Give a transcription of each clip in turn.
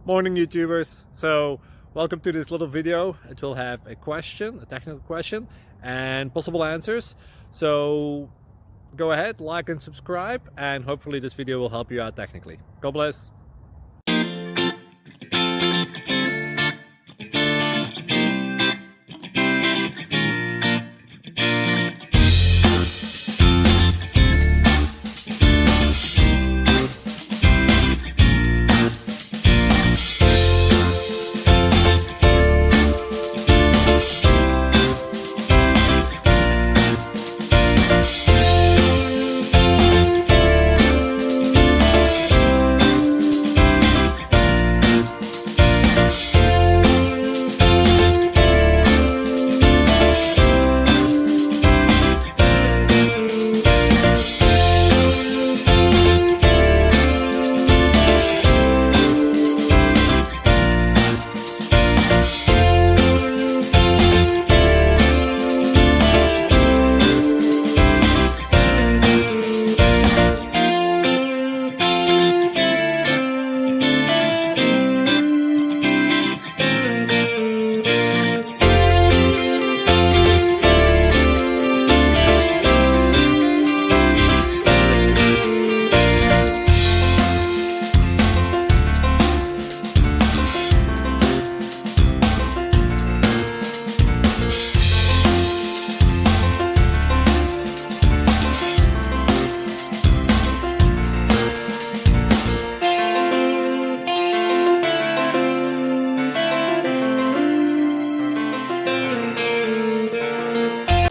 Morning YouTubers. So welcome to this little video. It will have a question, a technical question, and possible answers. So go ahead, like and subscribe, and hopefully this video will help you out technically. God bless.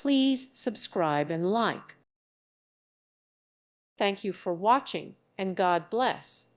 Please subscribe and like. Thank you for watching, and God bless.